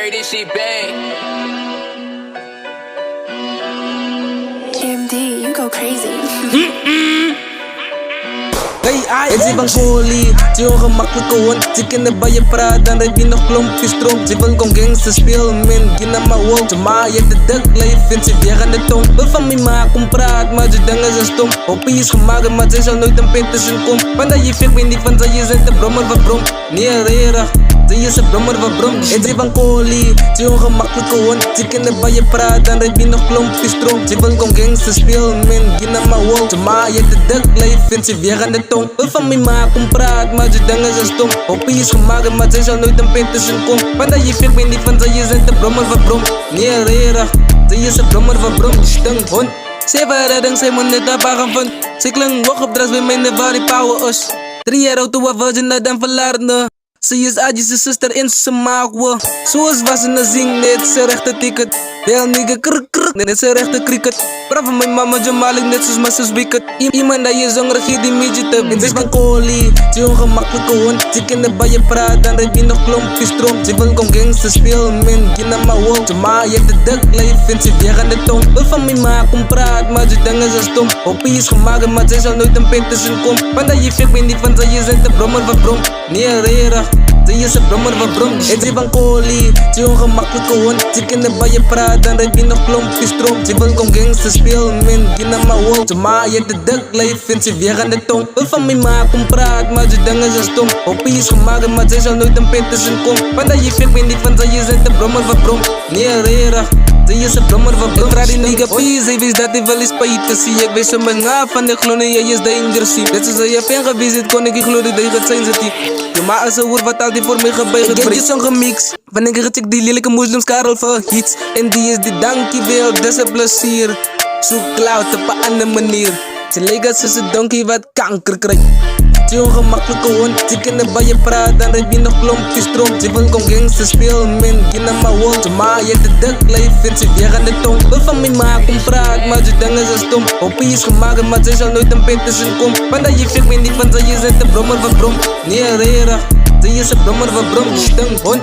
Carry this shit bang. KMD, you go crazy. Hey, en ze van Goli, ze ongemakkelijke hond. Ze kunnen bij je praten, rijdt je nog klompjes stroom. Ze wil kon gangster spelen, man, je naar mijn wol. Ze maak je de duk, leef, vindt ze weer aan de tong. Wil van mij maar kom praat, maar ze denken ze stom. Hoppie is gemaakt, maar ze zal nooit een pint tussen kom. Want dat je vindt, weet niet van ze, je zit de brommer van brom. Neererig, ze is een brommer van brom. En ze van Goli, ze ongemakkelijke hond. Ze kunnen bij je praten, rijdt je nog klompjes stroom. Ze wil kon gangster spelen, man, je naar mijn wol. Ze maak je de duk, leef, vindt ze weer aan de tong. Wil van mij maar kom praat, maar ze denken ze stom. Hoppie is gemaakt, maar ze zal nooit een pint tussen kom. Want dat je vindt, weet niet van ze, je zit de brommer van brom. Neererig, ze is een brommer van brom. Stunk hond. Ze verredden, zij moet net aan van. Ze klinkt hoog op dras bij mij, waar die power is. 3 jaar oud, toen we virgin naar den verlaarde. Ze is Adjes zuster in ze maak we. Zoals was ze na zing, net ze rechte ticket. Wel nigga kruk kruk, net ze rechte cricket. Bravo mijn mama Jamal, ik net zoals mijn zus wicket. Iemand dat je zongrig hier die midget te in. Ze van Goli, ze ongemakkelijke hond. Ze kunnen bij je praten, dan rijdt je nog klompjes stroom. Ze wil kon gangster spelen, man, je naar mijn wol. Ze maak je de duk, leef, vindt ze weer aan de tong. Wil van mij maar kom praat, maar ze denken ze stom. Hoppie is gemaakt, maar ze zal nooit een pint tussen kom. Want dat je vindt, weet niet van ze, je zit de brommer van brom. Neererig, ze is een brommer van brom. En ze van Goli, ze ongemakkelijke hond. Ze kunnen bij je praten, dan rijdt je nog klompjes stroom. Ze wil kon gangster spelen, man, je naar mijn wol. Ze maak je de duk, leef, vindt ze weer aan de tong. Wil van mij maar kom praat, maar ze denken ze stom. Hoppie is gemaakt, maar ze zal nooit een pint tussen kom. Want dat je vindt, weet niet van ze, je zit de brommer van brom. Neererig, ze is een brommer van brom. Ik draai die nigga peace, hij wist dat hij wel eens spijt zie. Ik weet zo met af van de glonen, jij is dangerous. Net zoals je fan geweest, kon ik glorie dat je het zijn zit. Je maakt als een woord wat altijd voor mij gebeurt. Ik heb je zo'n gemix. Van een check die lelijke moslims Karel voor hits. En die is die dankjewel, dat is een plezier. Zoek cloud op een andere manier. Ze lijkt als ze donkey wat kanker krijgt. Ze ongemakkelijke hond, ze kunnen bij je praten, dan rijdt je nog klompjes stroom. Ze wil kon gangster spelen, man, je naar mijn wol. Ze maak je de duk, leef, vindt ze weer aan de tong. Wil van mij maar kom praat, maar ze denken ze stom. Hoppie is gemaakt, maar ze zal nooit een pint tussen kom. Want dat je vindt, weet niet van ze, je zit de brommer van brom. Neererig, ze is een brommer van brom, stunk hond.